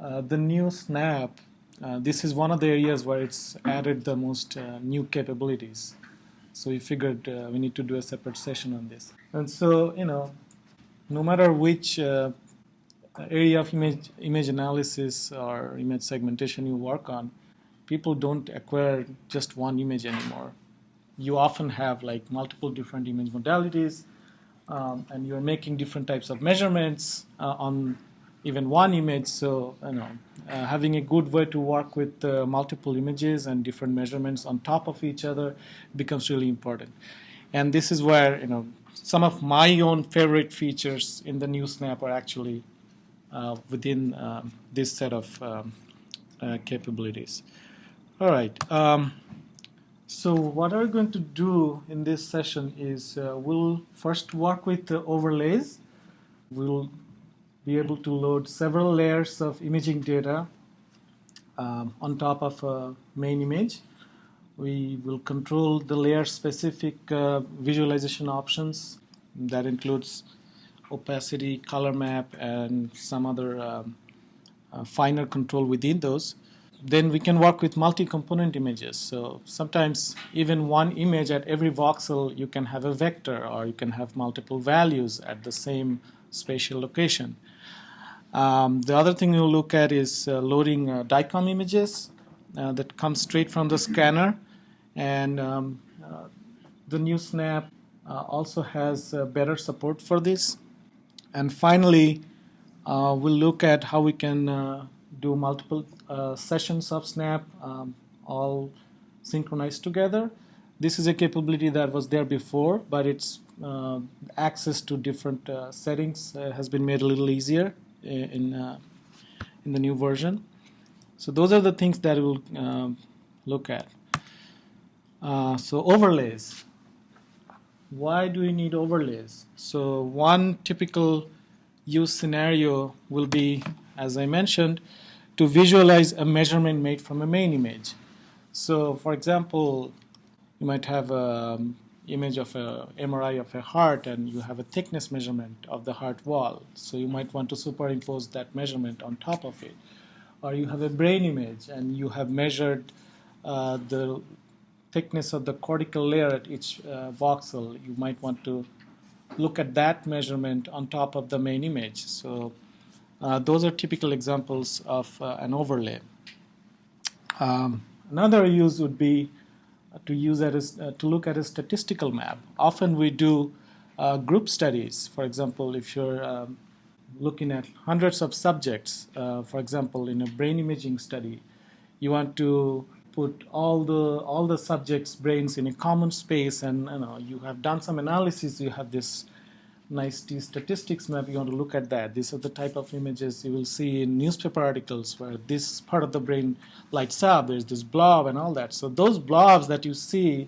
The new SNAP, this is one of the areas where it's added the most new capabilities. So we figured we need to do a separate session on this. And so, no matter which area of image analysis or image segmentation you work on, people don't acquire just one image anymore. You often have like multiple different image modalities, and you're making different types of measurements on even one image. So having a good way to work with multiple images and different measurements on top of each other becomes really important. And this is where some of my own favorite features in the new SNAP are actually within this set of capabilities. All right. So what we're going to do in this session is we'll first work with the overlays. We'll be able to load several layers of imaging data on top of a main image. We will control the layer-specific visualization options. That includes opacity, color map, and some other finer control within those. Then we can work with multi-component images. So sometimes even one image at every voxel, you can have a vector, or you can have multiple values at the same spatial location. The other thing we'll look at is loading DICOM images that come straight from the scanner. And the new SNAP also has better support for this. And finally, we'll look at how we can do multiple sessions of SNAP, all synchronized together. This is a capability that was there before, but its access to different settings has been made a little easier in the new version. So those are the things that we'll look at. So overlays. Why do we need overlays? So one typical use scenario will be, as I mentioned, to visualize a measurement made from a main image. So for example, you might have an image of an MRI of a heart, and you have a thickness measurement of the heart wall. So you might want to superimpose that measurement on top of it. Or you have a brain image, and you have measured the thickness of the cortical layer at each voxel. You might want to look at that measurement on top of the main image. So those are typical examples of an overlay. Another use would be to look at a statistical map. Often we do group studies. For example, if you're looking at hundreds of subjects, for example, in a brain imaging study, you want to put all the subjects' brains in a common space, and you have done some analysis. You have this nice statistics map. You want to look at that. These are the type of images you will see in newspaper articles where this part of the brain lights up. There's this blob and all that. So those blobs that you see,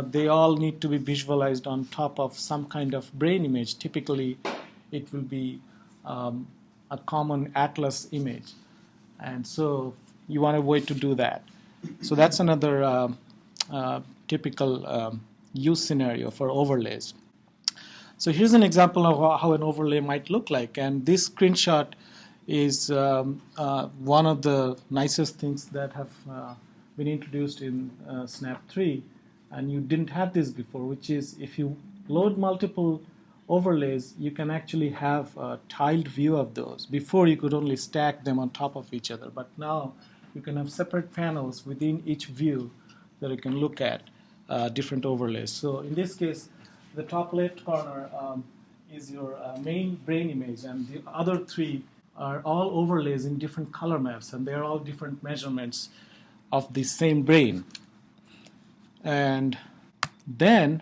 they all need to be visualized on top of some kind of brain image. Typically, it will be a common atlas image, and so you want a way to do that. So that's another typical use scenario for overlays. So here's an example of how an overlay might look like. And this screenshot is one of the nicest things that have been introduced in SNAP 3. And you didn't have this before, which is if you load multiple overlays, you can actually have a tiled view of those. Before, you could only stack them on top of each other. But now you can have separate panels within each view that you can look at different overlays. So in this case, the top left corner is your main brain image, and the other three are all overlays in different color maps, and they're all different measurements of the same brain. And then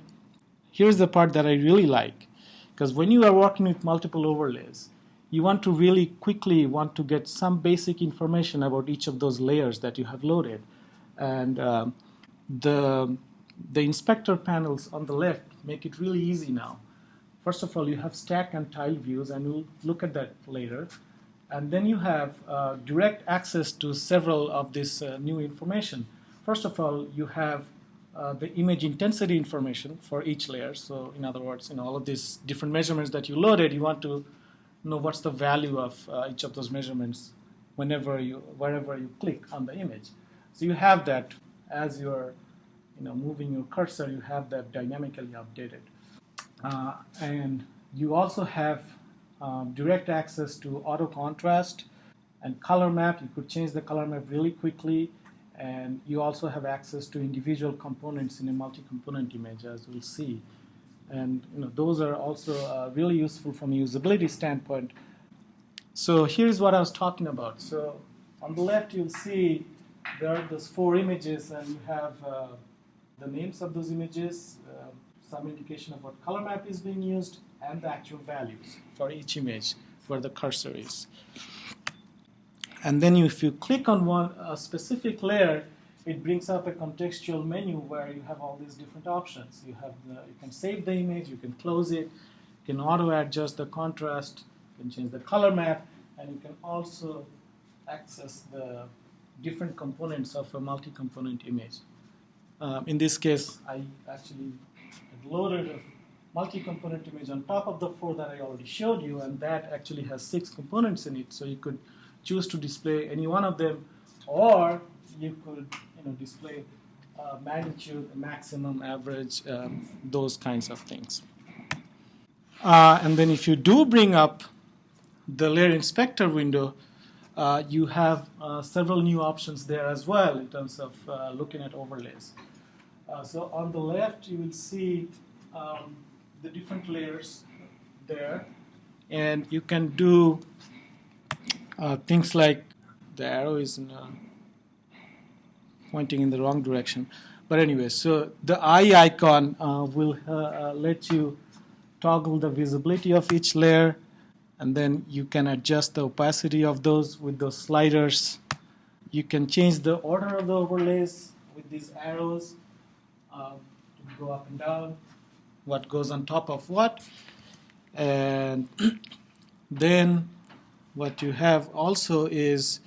here's the part that I really like, because when you are working with multiple overlays, you want to really quickly want to get some basic information about each of those layers that you have loaded. And the inspector panels on the left make it really easy now. First of all, you have stack and tile views, and we'll look at that later. And then you have direct access to several of this new information. First of all, you have the image intensity information for each layer. So in other words, all of these different measurements that you loaded, you want to know what's the value of each of those measurements wherever you click on the image. So you have that as you're moving your cursor, you have that dynamically updated. And you also have direct access to auto contrast and color map. You could change the color map really quickly, and you also have access to individual components in a multi-component image, as we'll see. And those are also really useful from a usability standpoint. So here's what I was talking about. So on the left, you'll see there are those 4 images, and you have the names of those images, some indication of what color map is being used, and the actual values for each image where the cursor is. And then if you click on a specific layer, it brings up a contextual menu where you have all these different options. You can save the image, you can close it, you can auto adjust the contrast, you can change the color map, and you can also access the different components of a multi-component image. In this case, I actually loaded a multi-component image on top of the 4 that I already showed you, and that actually has 6 components in it. So you could choose to display any one of them, or you could display magnitude, maximum, average, those kinds of things. And then if you do bring up the layer inspector window, you have several new options there as well in terms of looking at overlays. So on the left, you will see the different layers there, and you can do things like the arrow is pointing in the wrong direction. But anyway, so the eye icon will let you toggle the visibility of each layer, and then you can adjust the opacity of those with those sliders. You can change the order of the overlays with these arrows to go up and down, what goes on top of what. And then what you have also is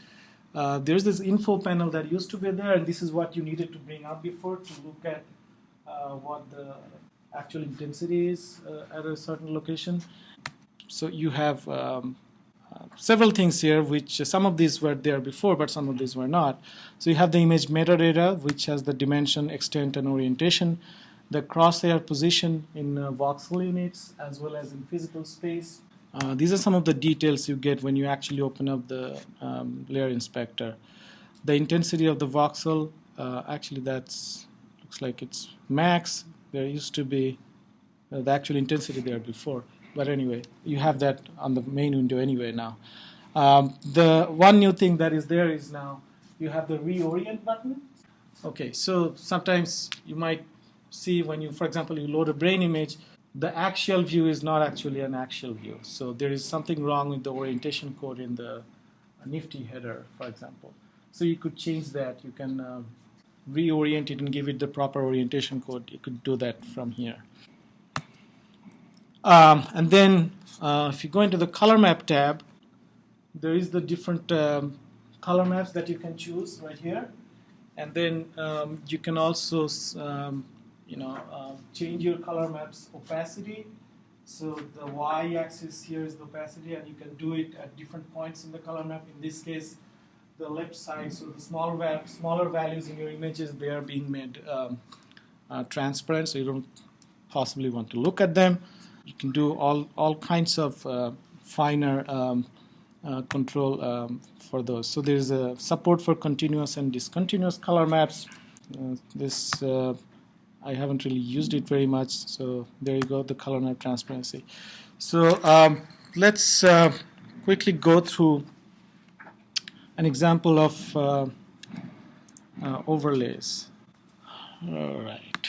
there's this info panel that used to be there, and this is what you needed to bring up before to look at what the actual intensity is at a certain location. So you have several things here, which some of these were there before, but some of these were not. So you have the image metadata, which has the dimension, extent, and orientation, the crosshair position in voxel units, as well as in physical space. These are some of the details you get when you actually open up the layer inspector. The intensity of the voxel, actually looks like it's max. There used to be the actual intensity there before. But anyway, you have that on the main window anyway now. The one new thing that is there is now you have the reorient button. Okay, so sometimes you might see when you, for example, you load a brain image, the axial view is not actually an axial view. So there is something wrong with the orientation code in the Nifty header, for example. So you could change that. You can reorient it and give it the proper orientation code. You could do that from here. And then if you go into the color map tab, there is the different color maps that you can choose right here. And then you can also change your color map's opacity. So the y-axis here is the opacity, and you can do it at different points in the color map. In this case, the left side, so the smaller values in your images, they are being made transparent, so you don't possibly want to look at them. You can do all kinds of finer control for those. So there's a support for continuous and discontinuous color maps. This I haven't really used it very much, so there you go, the color map transparency. So let's quickly go through an example of overlays. All right.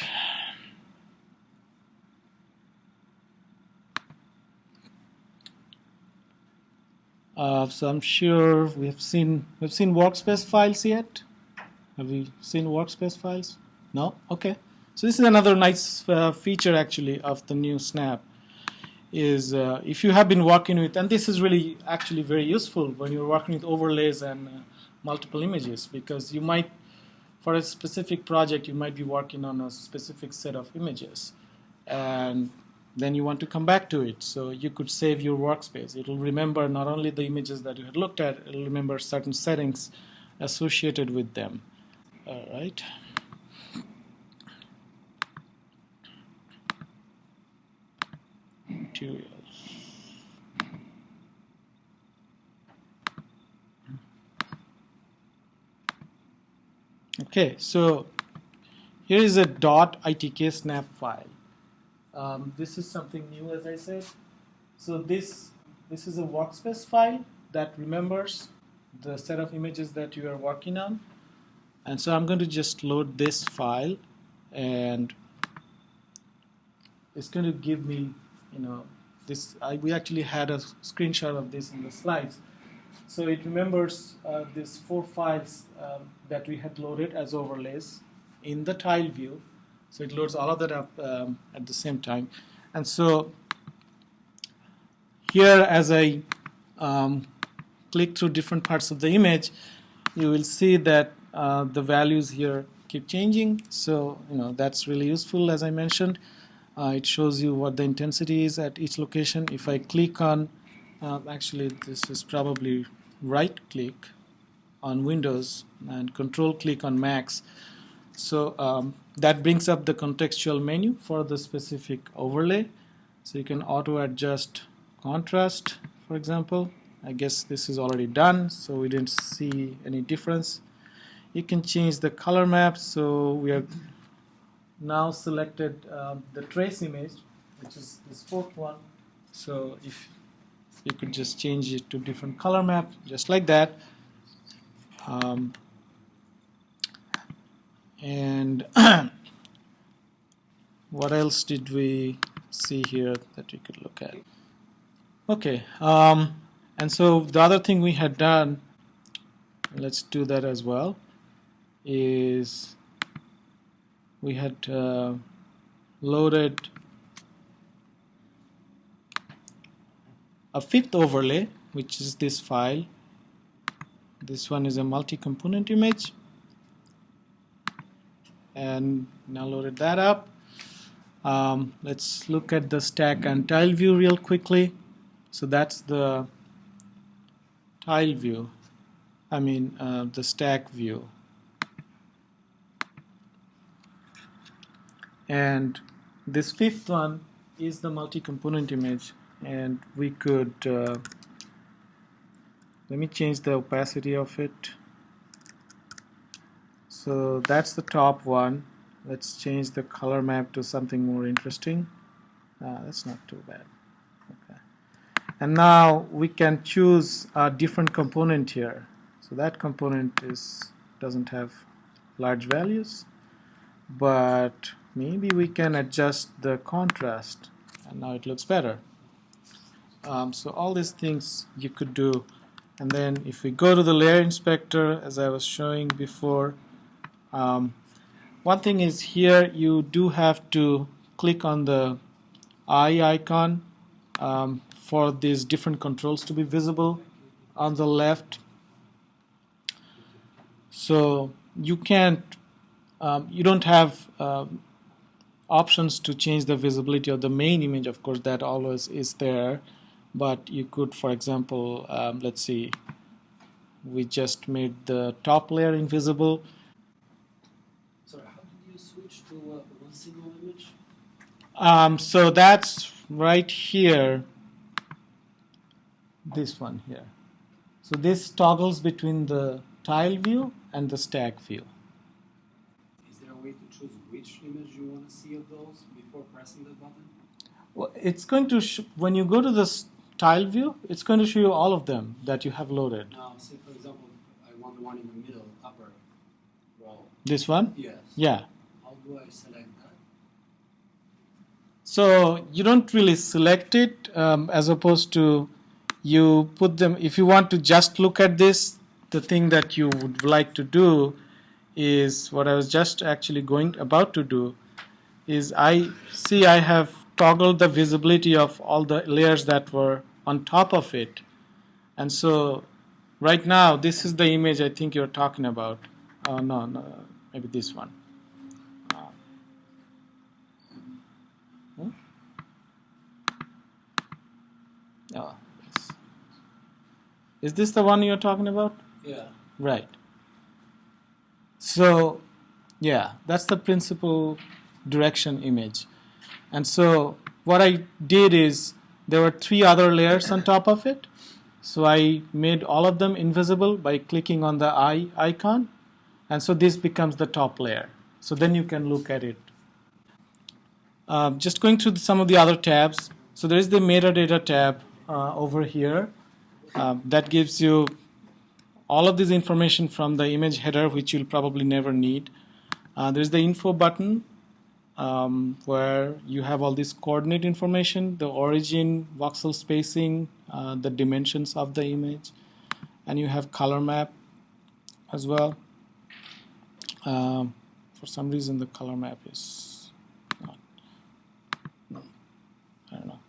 So I'm sure we've seen Workspace Files yet. Have we seen Workspace Files? No? Okay. So this is another nice feature actually of the new SNAP. Is if you have been working with, and this is really actually very useful when you're working with overlays and multiple images, because you might, for a specific project, you might be working on a specific set of images, and then you want to come back to it. So you could save your workspace. It will remember not only the images that you had looked at, it will remember certain settings associated with them. All right. Materials. Okay, so here is a .ITK-SNAP file. This is something new, as I said. So this is a workspace file that remembers the set of images that you are working on. And so I'm going to just load this file, and it's going to give me, this. We actually had a screenshot of this in the slides. So it remembers these 4 files that we had loaded as overlays in the tile view. So it loads all of that up at the same time. And so here, as I click through different parts of the image, you will see that the values here keep changing. So that's really useful, as I mentioned. It shows you what the intensity is at each location. If I click on, actually this is probably right click on Windows and control click on Macs. So that brings up the contextual menu for the specific overlay. So you can auto adjust contrast, for example. I guess this is already done, so we didn't see any difference. You can change the color map. So we are now selected the trace image, which is this 4th one. So if you could just change it to different color map, just like that. And what else did we see here that we could look at? Okay, and so the other thing we had done, let's do that as well, is we had loaded a 5th overlay, which is this file. This one is a multi-component image, and now loaded that up. Let's look at the stack and tile view real quickly. So that's the tile view, the stack view. And this 5th one is the multi-component image, and we could, let me change the opacity of it. So that's the top one. Let's change the color map to something more interesting. That's not too bad. Okay. And now we can choose a different component here. So that component doesn't have large values, but maybe we can adjust the contrast, and now it looks better. So all these things you could do. And then if we go to the layer inspector, as I was showing before, one thing is here you do have to click on the eye icon for these different controls to be visible on the left. So you can't, you don't have options to change the visibility of the main image. Of course, that always is there, but you could, for example, let's see, we just made the top layer invisible. Sorry, how did you switch to one single image? So that's right here, this one here. So this toggles between the tile view and the stack view. Is there a way to choose which image you want to see of those before pressing the button? Well, it's going to, when you go to the tile view, it's going to show you all of them that you have loaded. Now, say for example, I want the one in the middle, upper row. This one? Yes. Yeah. How do I select that? So you don't really select it, as opposed to you put them, if you want to just look at this, the thing that you would like to do is what I was just actually about to do is I have toggled the visibility of all the layers that were on top of it. And so right now this is the image I think you're talking about. No, maybe this one. Oh, yes. Is this the one you're talking about? Yeah. Right. So, yeah, that's the principal direction image. And so what I did is there were 3 other layers on top of it. So I made all of them invisible by clicking on the eye icon. And so this becomes the top layer. So then you can look at it. Just going through some of the other tabs. So there is the metadata tab over here. That gives you all of this information from the image header, which you'll probably never need. There's the info button, where you have all this coordinate information, the origin, voxel spacing, the dimensions of the image, and you have color map as well. For some reason, the color map is not, I don't know.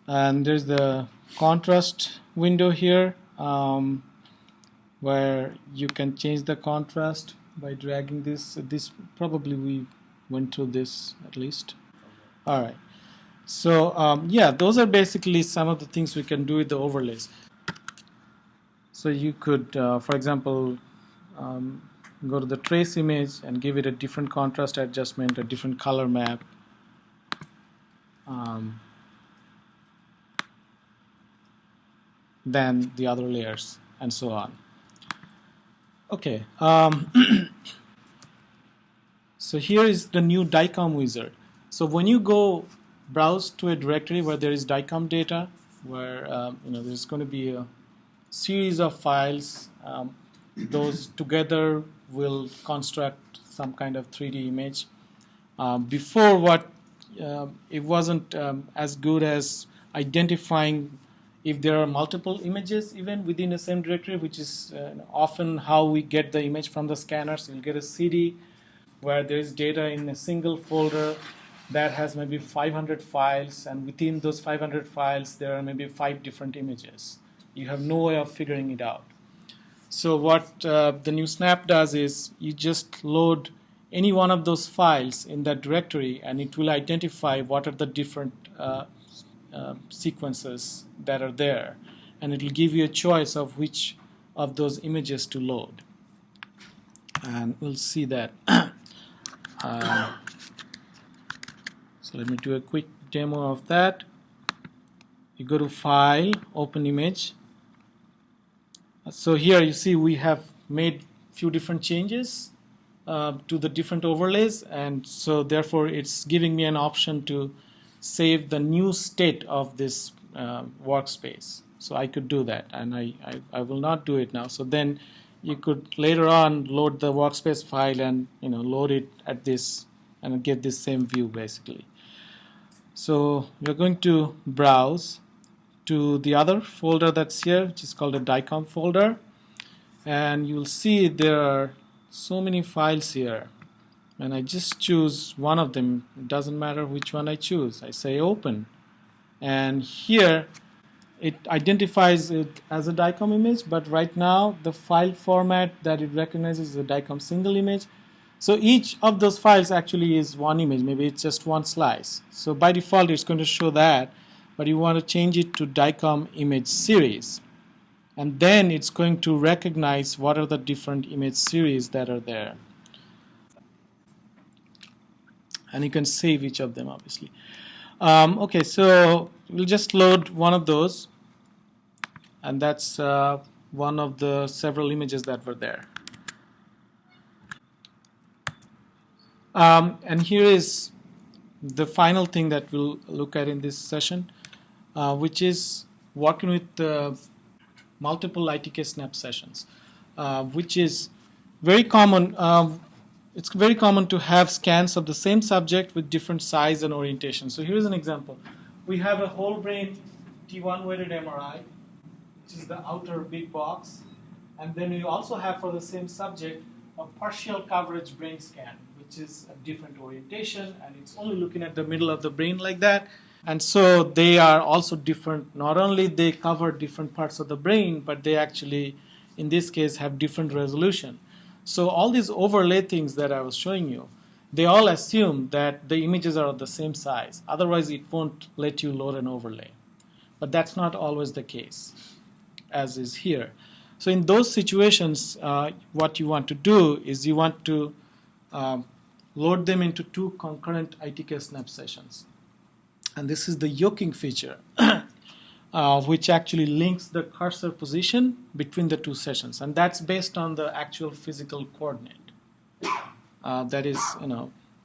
And there's the contrast window here, where you can change the contrast by dragging this. This probably we went through this at least. All right. So yeah, those are basically some of the things we can do with the overlays. So you could, for example, go to the trace image and give it a different contrast adjustment, a different color map. Than the other layers, and so on. Okay. So here is the new DICOM wizard. So when you go browse to a directory where there is DICOM data, where there's going to be a series of files, those together will construct some kind of 3D image. Before, what it wasn't as good as identifying if there are multiple images even within the same directory, which is often how we get the image from the scanners. You'll get a CD where there is data in a single folder that has maybe 500 files, and within those 500 files there are maybe 5 different images. You have no way of figuring it out. So what the new Snap does is you just load any one of those files in that directory, and it will identify what are the different sequences that are there, and it will give you a choice of which of those images to load, and we'll see that. So let me do a quick demo of that. You go to File, Open Image. So here you see we have made few different changes to the different overlays, and so therefore it's giving me an option to save the new state of this workspace. So I could do that, and I will not do it now. So then you could later on load the workspace file and load it at this and get this same view basically. So we're going to browse to the other folder that's here, which is called a DICOM folder, and you'll see there are so many files here, and I just choose one of them. It doesn't matter which one I choose. I say open, and here it identifies it as a DICOM image, but right now the file format that it recognizes is a DICOM single image. So each of those files actually is one image. Maybe it's just one slice. So by default it's going to show that, but you want to change it to DICOM image series, and then it's going to recognize what are the different image series that are there, and you can save each of them obviously. Okay, so we'll just load one of those, and that's one of the several images that were there. And here is the final thing that we'll look at in this session, which is working with multiple ITK-SNAP sessions, which is very common. It's very common to have scans of the same subject with different size and orientation. So here's an example. We have a whole brain T1 weighted MRI, which is the outer big box. And then we also have for the same subject a partial coverage brain scan, which is a different orientation, and it's only looking at the middle of the brain like that. And so they are also different. Not only they cover different parts of the brain, but they actually, in this case, have different resolution. So all these overlay things that I was showing you, they all assume that the images are of the same size. Otherwise, it won't let you load an overlay. but that's not always the case, as is here. So in those situations, what you want to do is you want to load them into two concurrent ITK-SNAP sessions. And this is the yoking feature, which actually links the cursor position between the two sessions. And that's based on the actual physical coordinate. That is,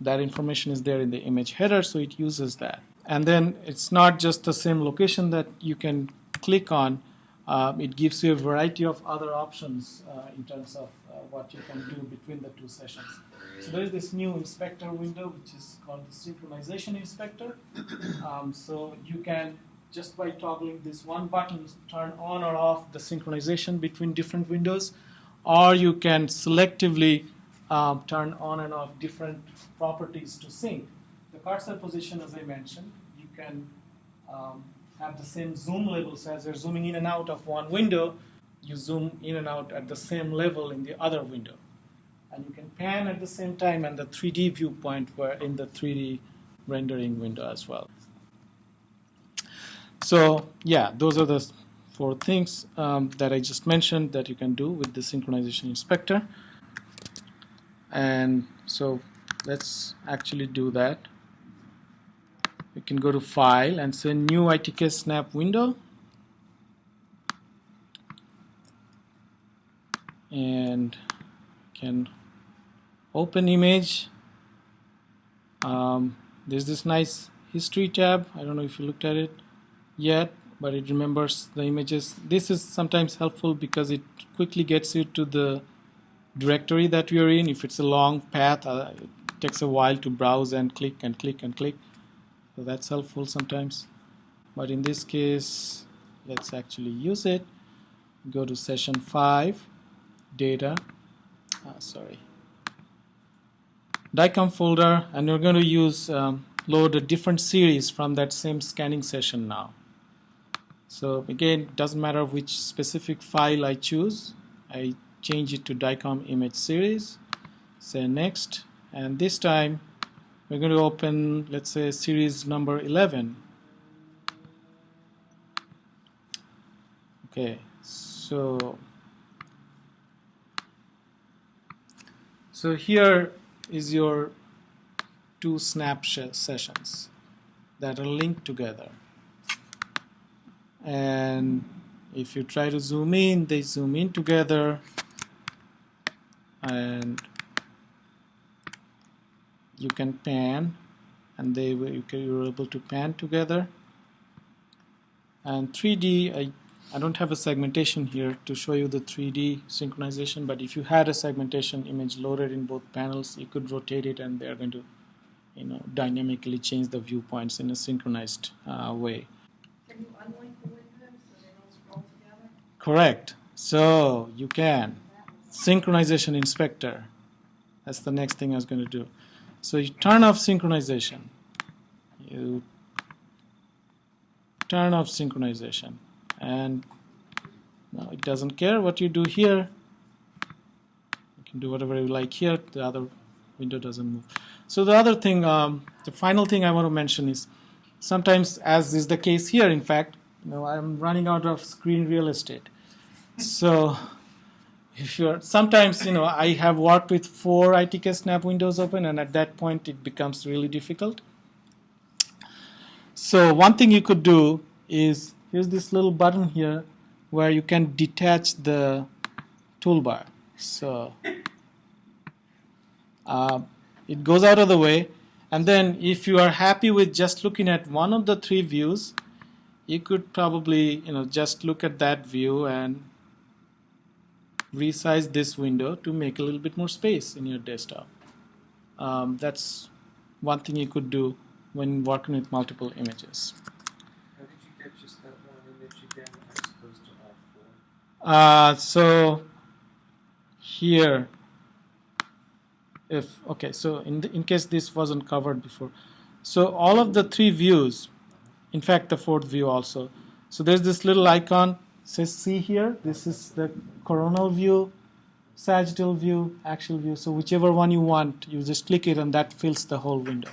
that information is there in the image header, so it uses that. And then it's not just the same location that you can click on. It gives you a variety of other options in terms of what you can do between the two sessions. So there is this new inspector window, which is called the synchronization inspector. So you can, just by toggling this one button, turn on or off the synchronization between different windows, or you can selectively turn on and off different properties to sync. The cursor position, as I mentioned, you can have the same zoom level. So as you're zooming in and out of one window, you zoom in and out at the same level in the other window. And you can pan at the same time, and the 3D viewpoint were in the 3D rendering window as well. So yeah, those are the 4 things that I just mentioned that you can do with the synchronization inspector. And so let's actually do that. We can go to File and say New ITK-SNAP window. And can open image. There's this nice history tab. I don't know if you looked at it yet, but it remembers the images. This is sometimes helpful because it quickly gets you to the directory that we are in. If it's a long path, it takes a while to browse and click and click and click. So that's helpful sometimes. But in this case, let's actually use it. Go to session 5, data, DICOM folder, and we're going to use load a different series from that same scanning session now. So again, it doesn't matter which specific file I choose. I change it to DICOM image series, say next, and this time we're going to open, let's say, series number 11. Okay, so here is your 2 snap sessions that are linked together. And if you try to zoom in, they zoom in together, and you can pan, and you're able to pan together. And 3D, I don't have a segmentation here to show you the 3D synchronization, but if you had a segmentation image loaded in both panels, you could rotate it, and they're going to, dynamically change the viewpoints in a synchronized way. Can you unlink the windows so they don't scroll together? Correct. So you can. Synchronization inspector. That's the next thing I was going to do. So you turn off synchronization. You turn off synchronization. And now it doesn't care what you do here. You can do whatever you like here. The other window doesn't move. So the other thing, the final thing I want to mention is sometimes, as is the case here, in fact, I'm running out of screen real estate. So sometimes, I have worked with 4 ITK-SNAP windows open, and at that point it becomes really difficult. So one thing you could do is, here's this little button here where you can detach the toolbar. So it goes out of the way, and then if you are happy with just looking at one of the 3 views, you could probably just look at that view and resize this window to make a little bit more space in your desktop. That's one thing you could do when working with multiple images. How did you get just that one image again as opposed to all 4? So here, so in case this wasn't covered before, so all of the 3 views, in fact the 4th view also, so there's this little icon, says see here, this is the coronal view, sagittal view, axial view, so whichever one you want, you just click it and that fills the whole window.